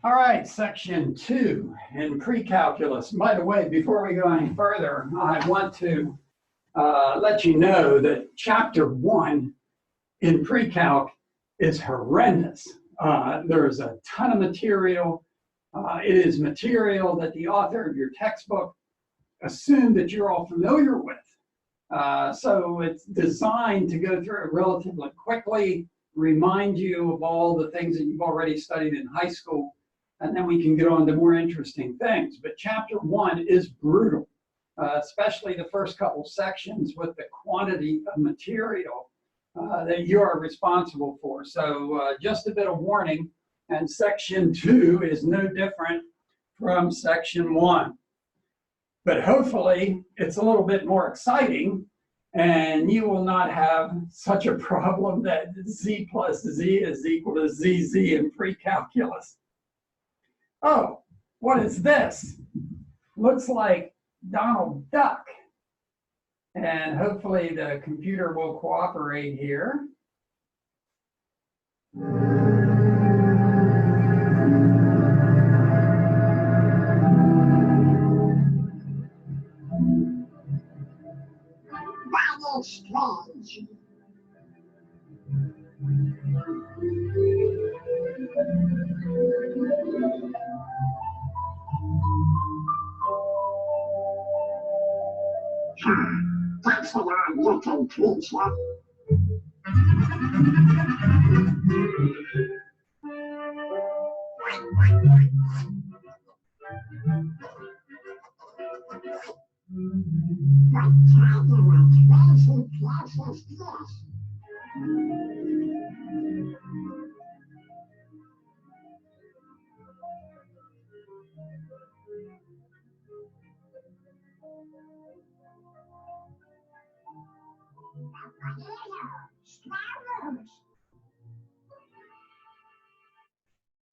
All right, section 2 in pre-calculus. By the way, before we go any further, I want to let you know that chapter 1 in pre-calc is horrendous. There's a ton of material. It is material that the author of your textbook assumed that you're all familiar with. So it's designed to go through it relatively quickly, remind you of all the things that you've already studied in high school, and then we can get on to more interesting things. But chapter 1 is brutal, especially the first couple sections with the quantity of material that you are responsible for. So just a bit of warning, and section 2 is no different from section 1. But hopefully it's a little bit more exciting, and you will not have such a problem that z plus z is equal to zz in pre-calculus. Oh, what is this? Looks like Donald Duck. And hopefully the computer will cooperate here. That is strange. That's what I'm looking for. What kind of a crazy place is this?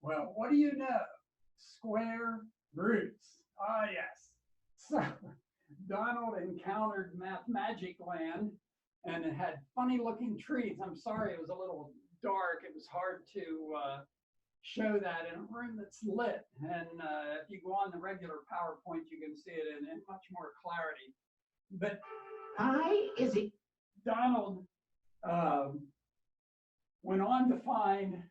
Well, what do you know? Square roots. Ah, yes. So Donald encountered Math-Magic Land, and it had funny looking trees. I'm sorry, it was a little dark. It was hard to show that in a room that's lit. And if you go on the regular PowerPoint, you can see it in much more clarity. But Donald went on to find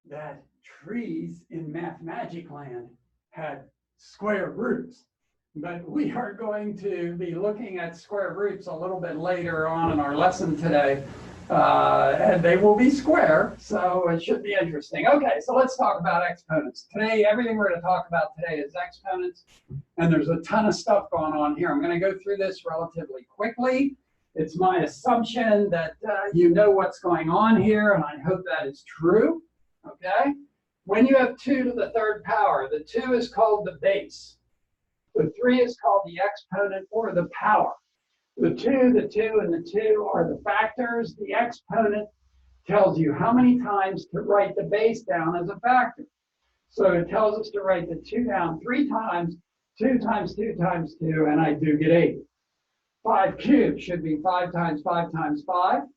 that trees in Math-Magic Land had square roots. But we are going to be looking at square roots a little bit later on in our lesson today. And they will be square, so it should be interesting. Okay, so let's talk about exponents. Today, everything we're going to talk about today is exponents, and there's a ton of stuff going on here. I'm going to go through this relatively quickly. It's my assumption that you know what's going on here, and I hope that is true. Okay? When you have 2 to the 3rd power, the 2 is called the base. The 3 is called the exponent or the power. The 2, and the 2 are the factors. The exponent tells you how many times to write the base down as a factor. So it tells us to write the 2 down 3 times, 2 times 2 times 2, and I do get 8. 5 cubed should be 5 times 5 times 5,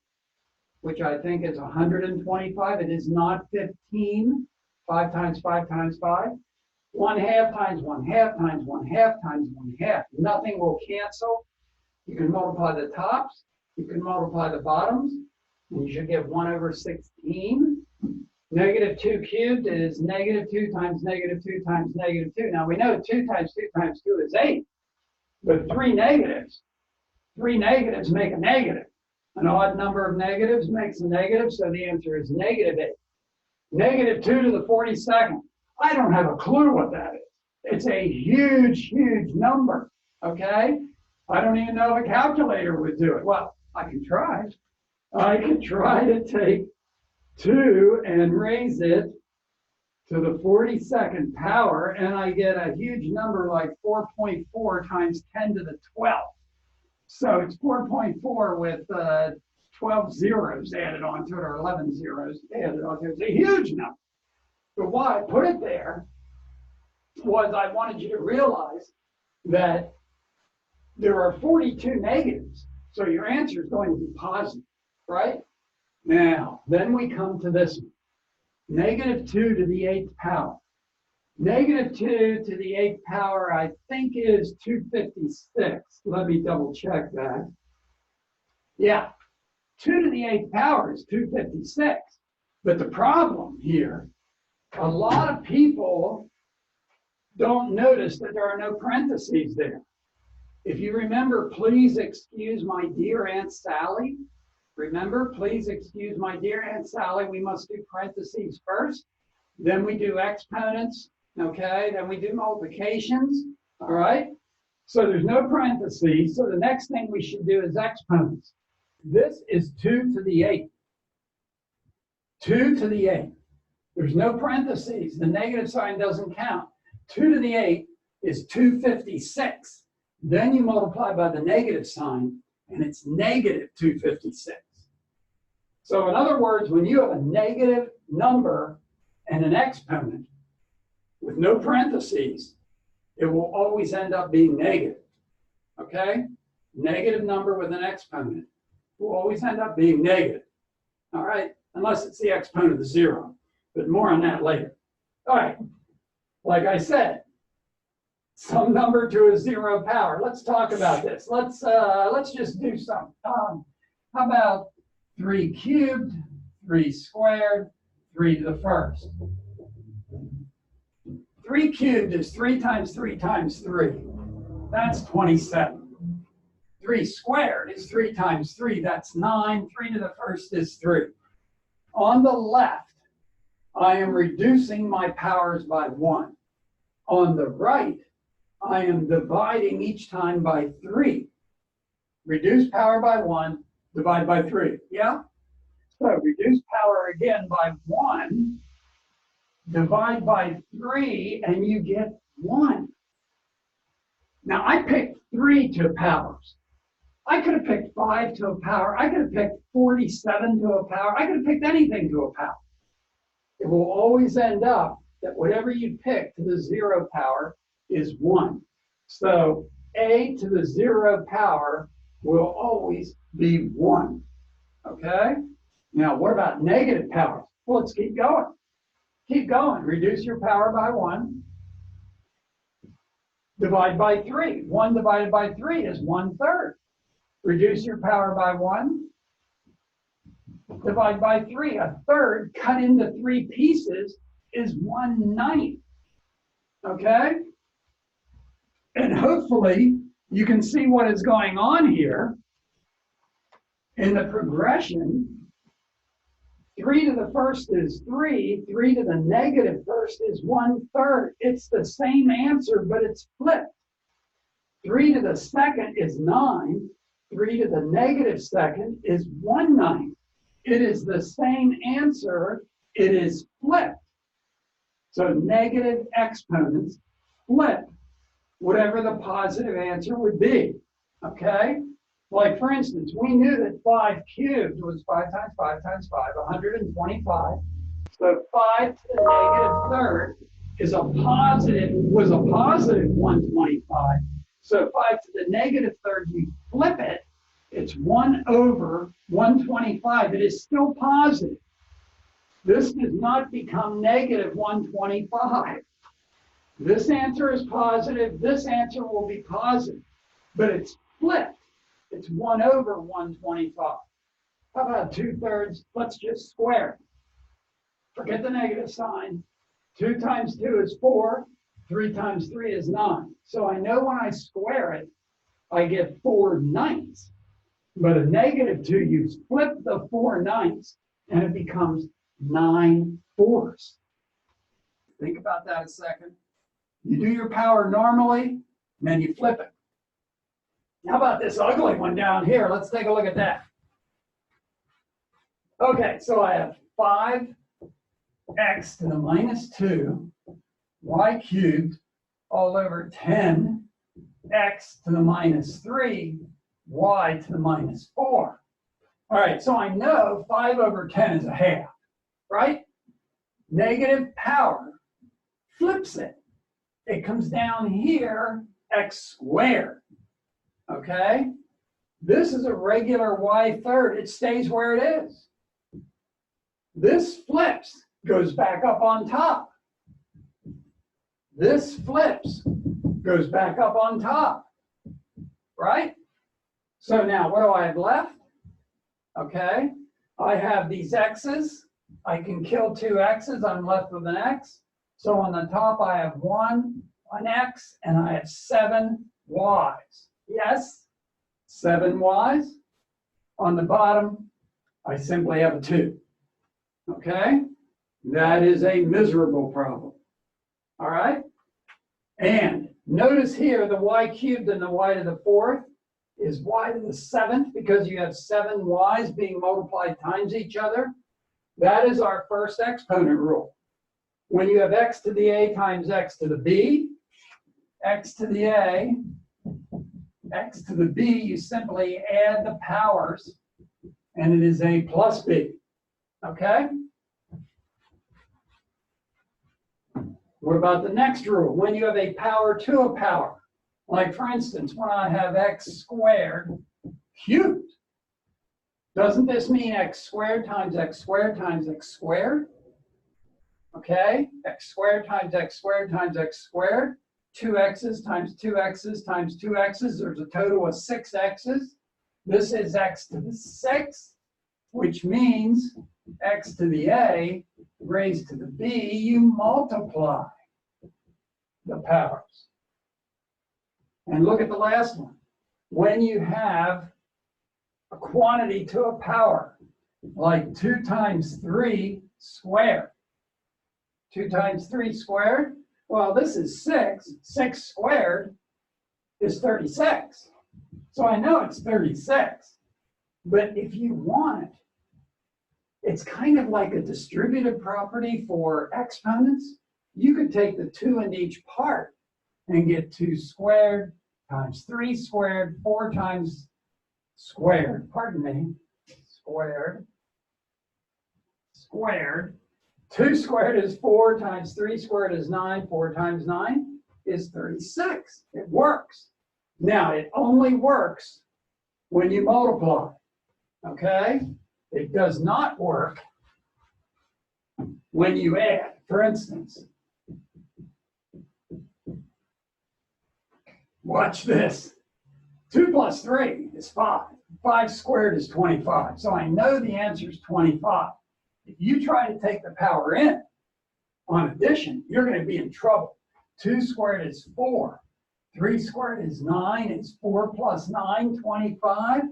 which I think is 125. It is not 15. 5 times 5 times 5. 1/2 times 1/2 times 1/2 times 1/2. Nothing will cancel. You can multiply the tops. You can multiply the bottoms. And you should get 1/16. -2 cubed is -2 times -2 times -2. Now we know 2 times 2 times 2 is 8. But 3 negatives make a negative. An odd number of negatives makes a negative, so the answer is -8. -2 to the 42nd. I don't have a clue what that is. It's a huge, huge number, okay? I don't even know if a calculator would do it. Well, I can try. I could try to take 2 and raise it to the 42nd power, and I get a huge number like 4.4 times 10 to the 12th. So it's 4.4 with 12 zeros added onto it, or 11 zeros added onto it. It's a huge number. But why I put it there was I wanted you to realize that there are 42 negatives. So your answer is going to be positive, right? Now, then we come to this one. -2 to the 8th power. Negative 2 to the 8th power, I think, is 256. Let me double check that. Yeah, 2 to the 8th power is 256. But the problem here, a lot of people don't notice that there are no parentheses there. If you remember, please excuse my dear Aunt Sally. Remember, please excuse my dear Aunt Sally. We must do parentheses first. Then we do exponents. Okay, then we do multiplications. All right. So there's no parentheses. So the next thing we should do is exponents. This is 2 to the 8th. 2 to the 8th. There's no parentheses. The negative sign doesn't count. 2 to the 8th is 256. Then you multiply by the negative sign, and it's negative 256. So in other words, when you have a negative number and an exponent with no parentheses, it will always end up being negative. Okay? Negative number with an exponent will always end up being negative. All right? Unless it's the exponent of 0. But more on that later. All right. Like I said, some number to a 0 power. Let's talk about this. Let's just do some. How about 3 cubed, 3 squared, 3 to the first? 3 cubed is 3 times 3 times 3. That's 27. 3 squared is 3 times 3. That's 9. 3 to the first is 3. On the left, I am reducing my powers by 1. On the right, I am dividing each time by 3. Reduce power by 1, divide by 3. Yeah? So reduce power again by 1, divide by 3, and you get 1. Now, I picked 3 to powers. I could have picked 5 to a power. I could have picked 47 to a power. I could have picked anything to a power. It will always end up that whatever you pick to the 0 power is 1. So a to the 0 power will always be 1. Okay? Now, what about negative powers? Well, let's keep going. Keep going. Reduce your power by 1. Divide by 3. 1 divided by 3 is 1/3. Reduce your power by 1. Divide by 3. 1/3 cut into 3 pieces is 1/9. Okay? And hopefully you can see what is going on here in the progression. 3 to the first is 3. 3 to the negative first is 1/3. It's the same answer, but it's flipped. 3 to the second is 9. 3 to the negative second is 1/9. It is the same answer. It is flipped. So negative exponents flip whatever the positive answer would be. Okay? Like, for instance, we knew that 5 cubed was 5 times 5 times 5, 125. So 5 to the negative third is was a positive 125. So 5 to the negative third, you flip it, it's 1/125. It is still positive. This does not become negative 125. This answer is positive. This answer will be positive. But it's flipped. It's 1/125. How about 2/3? Let's just square it. Forget the negative sign. 2 times 2 is 4. 3 times 3 is 9. So I know when I square it, I get 4/9. But a negative 2, you flip the 4/9, and it becomes 9/4. Think about that a second. You do your power normally, and then you flip it. How about this ugly one down here? Let's take a look at that. Okay, so I have 5x to the minus 2, y cubed, all over 10x to the minus 3, y to the minus 4. All right, so I know 5 over 10 is a half, right? Negative power flips it. It comes down here, x squared. Okay? This is a regular y/3. It stays where it is. This flips, goes back up on top. this flips, goes back up on top, right? So now what do I have left? Okay, I have these x's. I can kill two x's, I'm left with an x. So on the top I have an x, and I have 7 y's. Yes, 7 y's. On the bottom, I simply have a 2. Okay, that is a miserable problem. All right, and notice here the y cubed and the y to the 4th is y to the 7th because you have 7 y's being multiplied times each other. That is our first exponent rule. When you have x to the a times x to the b, x to the a, x to the b, you simply add the powers, and it is a plus b. Okay? What about the next rule? When you have a power to a power, like for instance, when I have x squared cubed, doesn't this mean x squared times x squared times x squared? Okay, x squared times x squared times x squared, 2x's times 2x's times 2x's, there's a total of 6x's. This is x to the 6th, which means x to the a raised to the b, you multiply the powers. And look at the last one. When you have a quantity to a power, like 2 times 3 squared. 2 times 3 squared, well, this is 6. 6 squared is 36. So I know it's 36. But if you want it, it's kind of like a distributive property for exponents. You could take the 2 in each part and get 2 squared times 3 squared, 4 times squared, pardon me, squared. 2 squared is 4 times 3 squared is 9. 4 times 9 is 36. It works. Now, it only works when you multiply, okay? It does not work when you add. For instance, watch this. 2 plus 3 is 5. 5 squared is 25. So I know the answer is 25. If you try to take the power in on addition, you're going to be in trouble. 2 squared is 4. 3 squared is 9. Is 4 plus 9 25?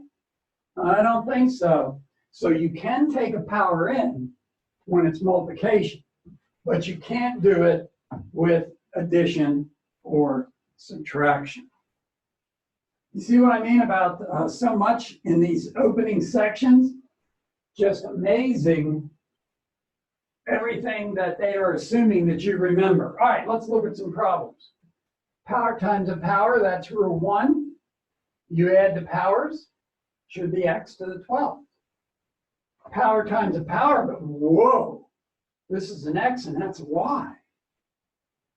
I don't think so. So you can take a power in when it's multiplication, but you can't do it with addition or subtraction. You see what I mean about so much in these opening sections? Just amazing everything that they are assuming that you remember. All right, let's look at some problems. Power times a power, that's rule 1. You add the powers, should be x to the 12th. Power times a power, but whoa, this is an x and that's a y.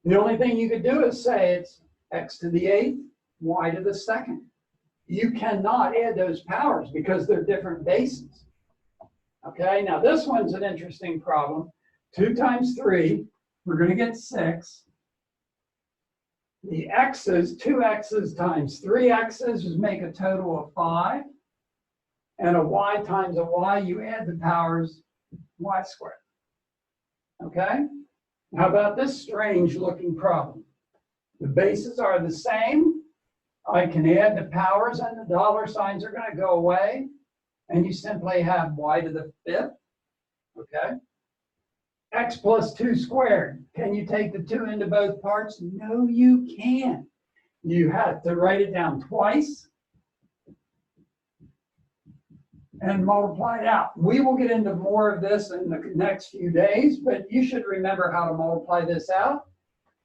The only thing you could do is say it's x to the 8th, y to the 2nd. You cannot add those powers because they're different bases. Okay, now this one's an interesting problem. 2 times 3, we're going to get 6. The x's, 2x's times 3x's is make a total of 5. And a y times a y, you add the powers, y squared. Okay? How about this strange looking problem? The bases are the same. I can add the powers and the dollar signs are going to go away. And you simply have y to the 5th. Okay? X plus 2 squared. Can you take the 2 into both parts? No, you can't. You have to write it down twice and multiply it out. We will get into more of this in the next few days, but you should remember how to multiply this out.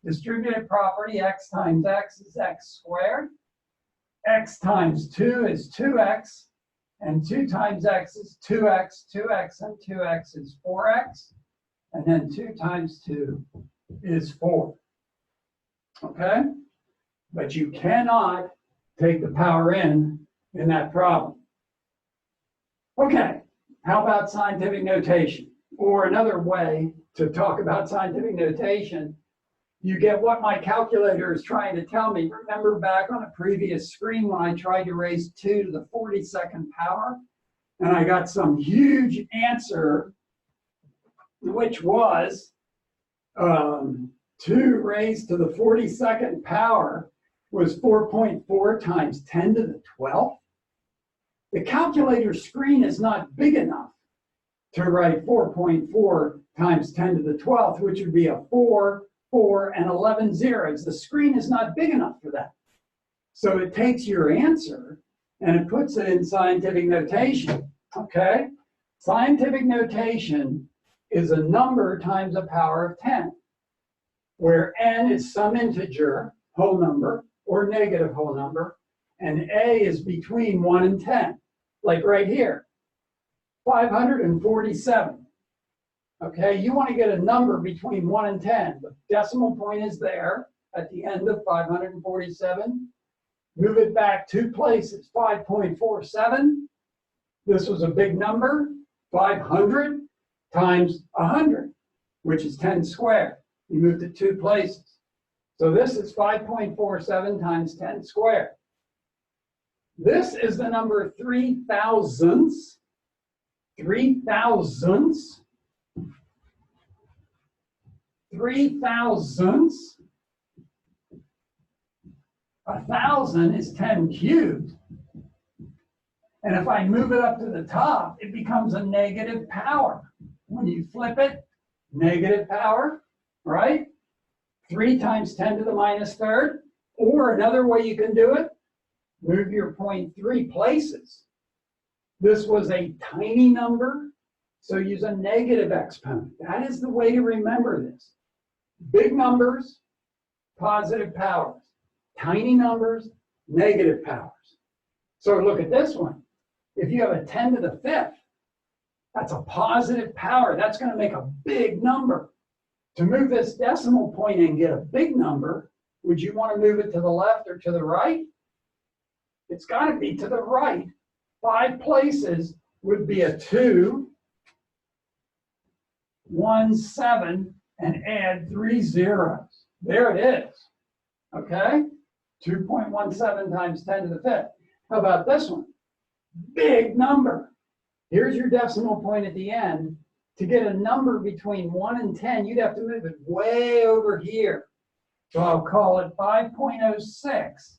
Distributive property, x times x is x squared. X times 2 is 2x, and 2 times x is 2x. 2x and 2x is 4x, and then 2 times 2 is 4. Okay? But you cannot take the power in that problem. Okay, how about scientific notation? Or another way to talk about scientific notation you get what my calculator is trying to tell me. Remember back on a previous screen when I tried to raise 2 to the 42nd power, and I got some huge answer, which was 2 raised to the 42nd power was 4.4 times 10 to the 12th. The calculator screen is not big enough to write 4.4 times 10 to the 12th, which would be a 4, 4, and 11 zeros. The screen is not big enough for that. So it takes your answer and it puts it in scientific notation, okay? Scientific notation is a number times a power of 10, where n is some integer, whole number, or negative whole number, and a is between 1 and 10, like right here, 547. Okay, you want to get a number between 1 and 10. The decimal point is there at the end of 547. Move it back 2 places, 5.47. This was a big number, 500 times 100, which is 10 squared. You moved it 2 places. So this is 5.47 times 10 squared. This is the number 3 thousandths. 3 thousandths. 3 thousandths. 1,000 is 10 cubed. And if I move it up to the top, it becomes a negative power. When you flip it, negative power, right? 3 times 10 to the minus third. Or another way you can do it, move your point 3 places. This was a tiny number, so use a negative exponent. That is the way to remember this. Big numbers, positive powers. Tiny numbers, negative powers. So look at this one. If you have a 10 to the 5th, that's a positive power. That's going to make a big number. To move this decimal point and get a big number, would you want to move it to the left or to the right? It's got to be to the right. 5 places would be a 2, 1, 7, and add 3 zeros. There it is. Okay? 2.17 times 10 to the 5th. How about this one? Big number. Here's your decimal point at the end. To get a number between 1 and 10, you'd have to move it way over here. So I'll call it 5.06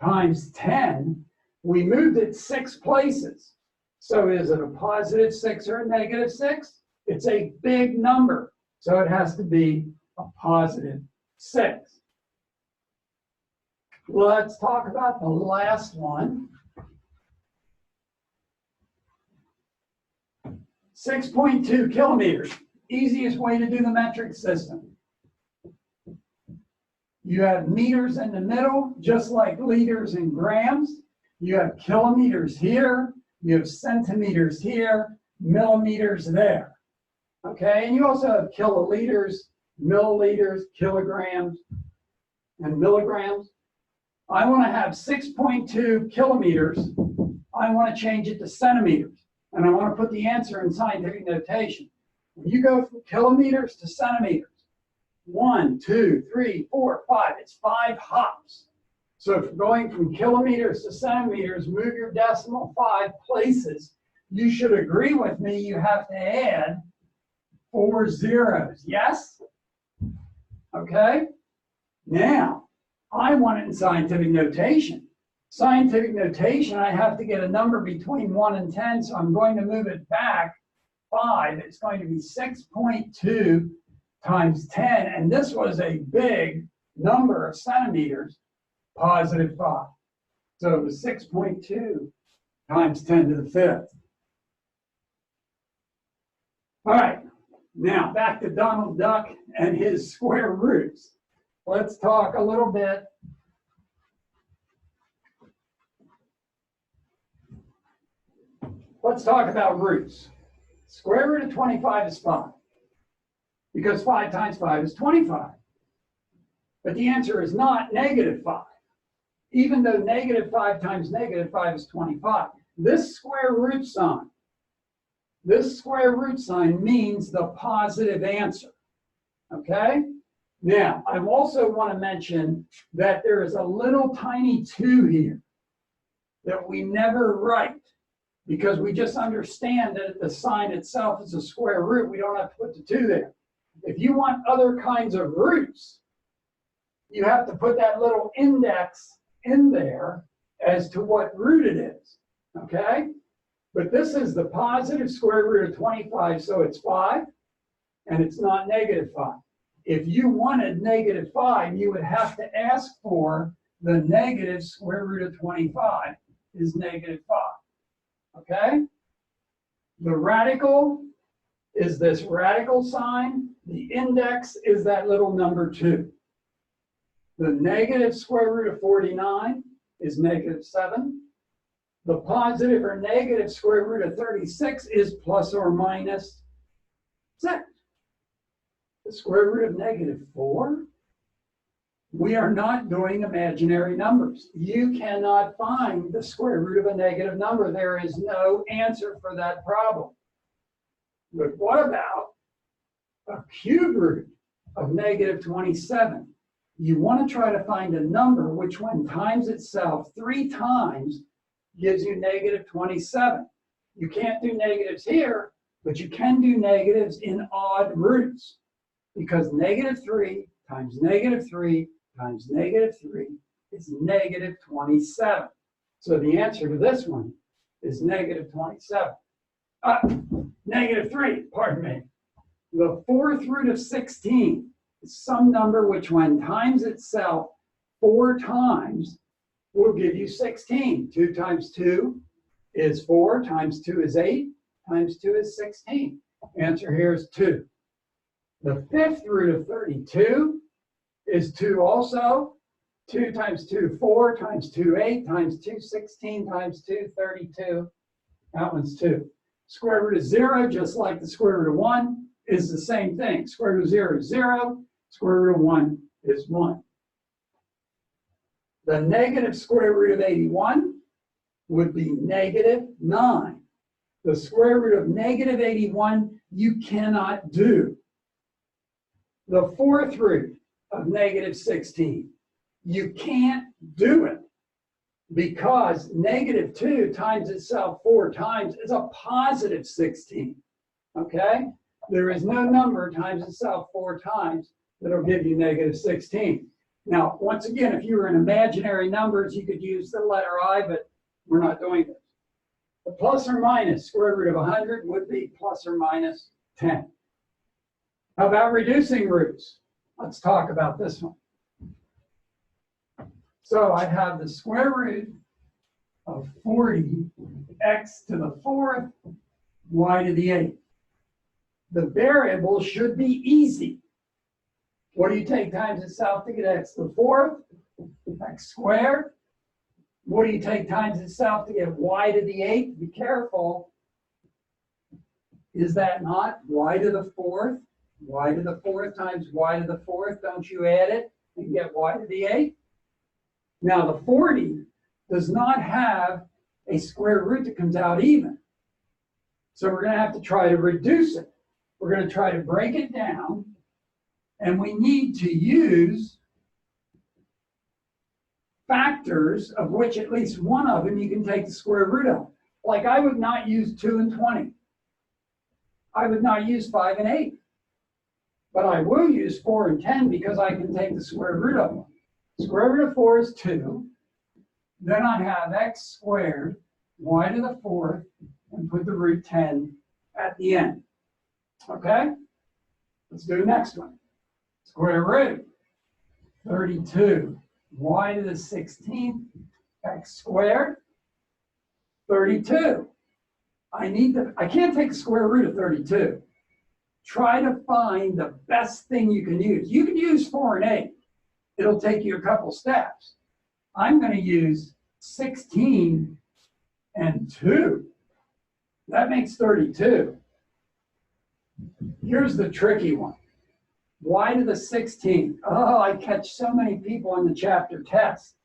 times 10. We moved it 6 places. So is it a positive 6 or a negative 6? It's a big number. So it has to be a positive 6. Let's talk about the last one. 6.2 kilometers. Easiest way to do the metric system. You have meters in the middle, just like liters and grams. You have kilometers here. You have centimeters here, millimeters there. Okay, and you also have kiloliters, milliliters, kilograms, and milligrams. I want to have 6.2 kilometers. I want to change it to centimeters. And I want to put the answer in scientific notation. When you go from kilometers to centimeters, 1, 2, 3, 4, 5, it's 5 hops. So if going from kilometers to centimeters, move your decimal 5 places. You should agree with me, you have to add 4 zeros. Yes? Okay? Now, I want it in scientific notation. Scientific notation, I have to get a number between 1 and 10, so I'm going to move it back 5. It's going to be 6.2 times 10, and this was a big number of centimeters, positive 5. So it was 6.2 times 10 to the 5th. All right, now back to Donald Duck and his square roots. Let's talk a little bit Let's talk about roots. Square root of 25 is 5, because 5 times 5 is 25. But the answer is not negative 5, even though negative 5 times negative 5 is 25. This square root sign means the positive answer, okay? Now, I also want to mention that there is a little tiny 2 here that we never write because we just understand that the sign itself is a square root. We don't have to put the 2 there. If you want other kinds of roots, you have to put that little index in there as to what root it is, okay? But this is the positive square root of 25, so it's 5, and it's not negative 5. If you wanted negative 5, you would have to ask for the negative square root of 25 is negative 5, okay? The radical is this radical sign. The index is that little number 2. The negative square root of 49 is negative 7. The positive or negative square root of 36 is plus or minus 6. The square root of negative 4. We are not doing imaginary numbers. You cannot find the square root of a negative number. There is no answer for that problem. But what about a cube root of negative 27? You want to try to find a number which, when times itself 3 times, gives you negative 27. You can't do negatives here, but you can do negatives in odd roots, because negative 3 times negative 3 times negative 3 is negative 27. So the answer to this one is negative 27. Negative 3, pardon me. The 4th root of 16 is some number which, when times itself 4 times, will give you 16. 2 times 2 is 4, times 2 is 8, times 2 is 16. Answer here is 2. The 5th root of 32 is 2 also. 2 times 2, 4, times 2, 8, times 2, 16, times 2, 32. That one's 2. Square root of 0, just like the square root of 1, is the same thing. Square root of 0 is 0. Square root of 1 is 1. The negative square root of 81 would be negative 9. The square root of negative 81 you cannot do. The 4th root of negative 16, you can't do it, because negative 2 times itself 4 times is a positive 16, okay? There is no number times itself 4 times that'll give you negative 16. Now, once again, if you were in imaginary numbers, you could use the letter I, but we're not doing this. The plus or minus square root of 100 would be plus or minus 10. How about reducing roots? Let's talk about this one. So I have the square root of 40 x to the 4th, y to the 8th. The variable should be easy. What do you take times itself to get x to the 4th? X squared. What do you take times itself to get y to the 8th? Be careful. Is that not y to the 4th? Y to the 4th times y to the 4th. Don't you add it and get y to the 8th? Now, the 40 does not have a square root that comes out even. So we're going to have to try to reduce it. We're going to try to break it down, and we need to use factors of which at least one of them you can take the square root of. Like, I would not use 2 and 20. I would not use 5 and 8. But I will use 4 and 10 because I can take the square root of them. Square root of 4 is 2. Then I have x squared, y to the 4th, and put the root 10 at the end. Okay? Let's do the next one. Square root 32, y to the 16th, x squared, 32. I can't take the square root of 32. Try to find the best thing you can use. You can use 4 and 8. It'll take you a couple steps. I'm going to use 16 and 2. That makes 32. Here's the tricky one. Y to the 16th. Oh, I catch so many people on the chapter test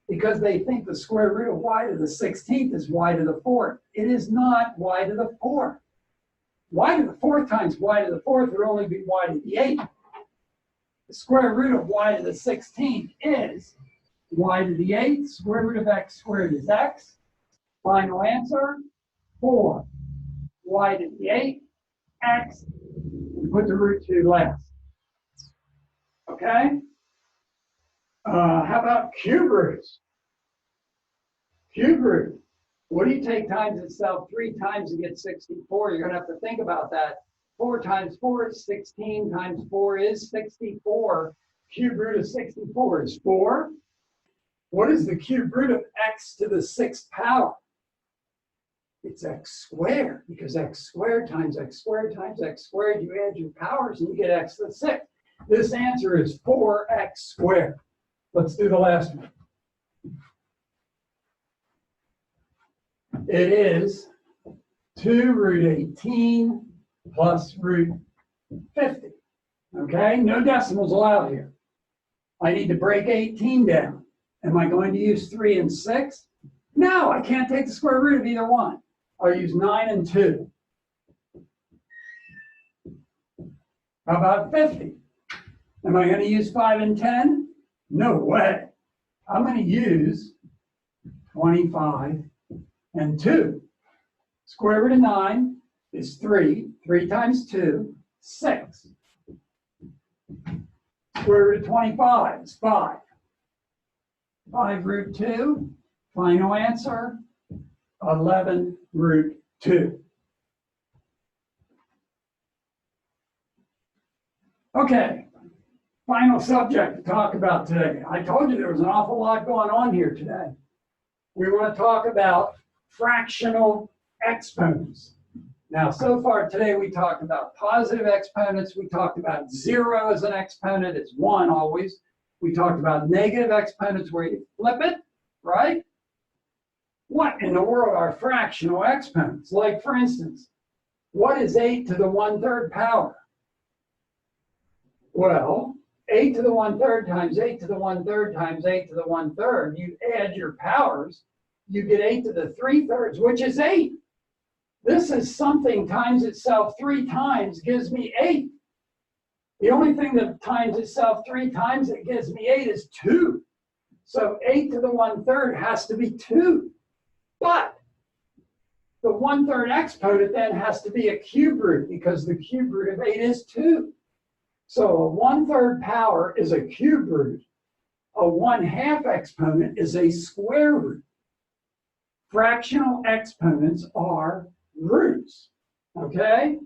because they think the square root of y to the 16th is y to the 4th. It is not y to the 4th. Y to the 4th times y to the 4th would only be y to the 8th. The square root of y to the 16th is y to the 8th. Square root of x squared is x. Final answer, 4. Y to the 8th, x, and put the root 2 last. Okay? How about cube roots? Cube root. What do you take times itself 3 times to get 64? You're going to have to think about that. 4 times 4 is 16 times 4 is 64. Cube root of 64 is 4. What is the cube root of x to the 6th power? It's x squared, because x squared times x squared times x squared, you add your powers and you get x to the 6th. This answer is 4x squared. Let's do the last one. It is 2 root 18 plus root 50. Okay, no decimals allowed here. I need to break 18 down. Am I going to use 3 and 6? No, I can't take the square root of either one. I'll use 9 and 2. How about 50? Am I going to use 5 and 10? No way. I'm going to use 25 and 2. Square root of 9 is 3. 3 times 2, 6. Square root of 25 is 5. 5 root 2. Final answer, 11 root 2. Okay, final subject to talk about today. I told you there was an awful lot going on here today. We want to talk about fractional exponents. Now, so far today, we talked about positive exponents. We talked about 0 as an exponent. It's 1 always. We talked about negative exponents where you flip it, right? What in the world are fractional exponents? Like, for instance, what is 8 to the 1/3 power? Well, 8 to the 1/3 times 8 to the 1/3 times 8 to the 1/3, you add your powers, you get 8 to the 3/3, which is 8. This is something times itself 3 times gives me 8. The only thing that times itself 3 times that gives me 8 is 2. So 8 to the 1/3 has to be 2. But the 1/3 exponent then has to be a cube root, because the cube root of 8 is 2. So a 1/3 power is a cube root. A 1/2 exponent is a square root. Fractional exponents are roots, okay?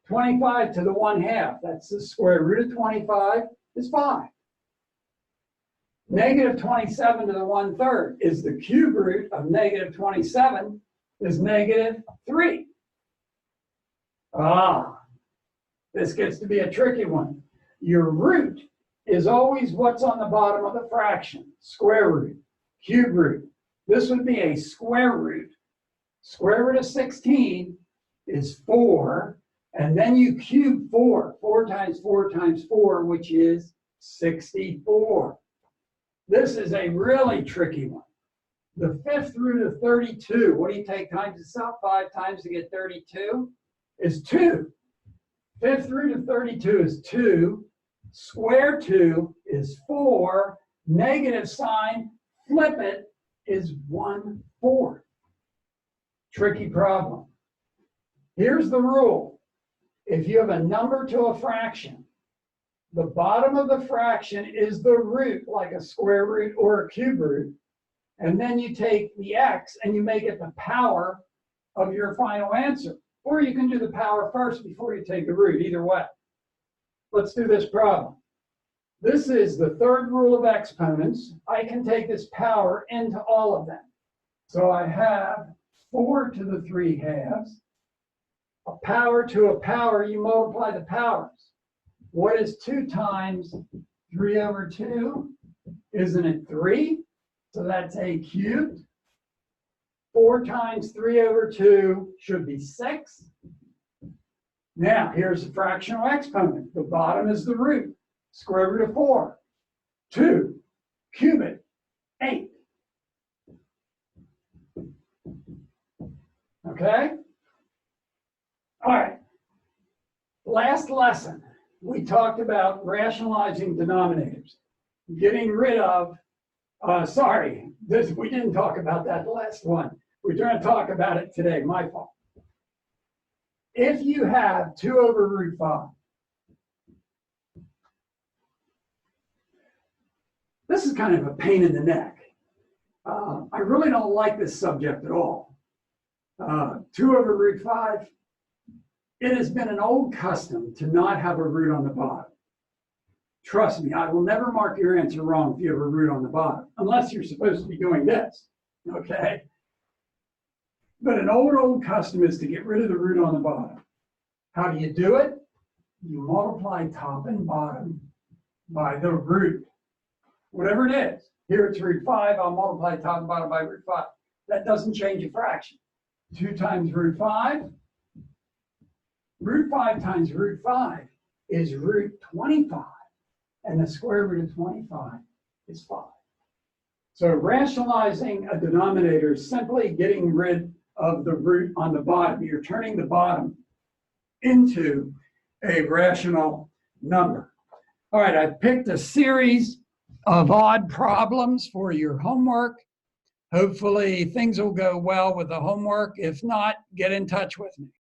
25 to the 1/2, that's the square root of 25 is 5. Negative 27 to the 1/3 is the cube root of negative 27 is negative 3. This gets to be a tricky one. Your root is always what's on the bottom of the fraction. Square root, cube root. This would be a square root. Square root of 16 is 4. And then you cube 4. 4 times 4 times 4, which is 64. This is a really tricky one. The 5th root of 32, what do you take times itself 5 times to get 32? Is 2. 5th root of 32 is 2. Square 2 is 4. Negative sign, flip it, is 1/4. Tricky problem. Here's the rule. If you have a number to a fraction, the bottom of the fraction is the root, like a square root or a cube root. And then you take the x and you make it the power of your final answer. Or you can do the power first before you take the root, either way. Let's do this problem. This is the 3rd rule of exponents. I can take this power into all of them. So I have 4 to the 3/2. A power to a power, you multiply the powers. What is 2 times 3/2? Isn't it 3? So that's a cubed. 4 times 3/2 should be 6. Now, here's the fractional exponent. The bottom is the root. Square root of 4. 2. Cube it. 8. Okay? All right. Last lesson. we talked about rationalizing denominators, getting rid of, we didn't talk about that the last one. We're going to talk about it today, my fault. If you have 2 over root 5, this is kind of a pain in the neck. I really don't like this subject at all. 2 over root 5, it has been an old custom to not have a root on the bottom. Trust me, I will never mark your answer wrong if you have a root on the bottom, unless you're supposed to be doing this, okay? But an old custom is to get rid of the root on the bottom. How do you do it? You multiply top and bottom by the root, whatever it is. Here it's root 5, I'll multiply top and bottom by root 5. That doesn't change a fraction. 2 times root 5. Root 5 times root 5 is root 25. And the square root of 25 is 5. So rationalizing a denominator is simply getting rid of the root on the bottom. You're turning the bottom into a rational number. All right, I picked a series of odd problems for your homework. Hopefully things will go well with the homework. If not, get in touch with me.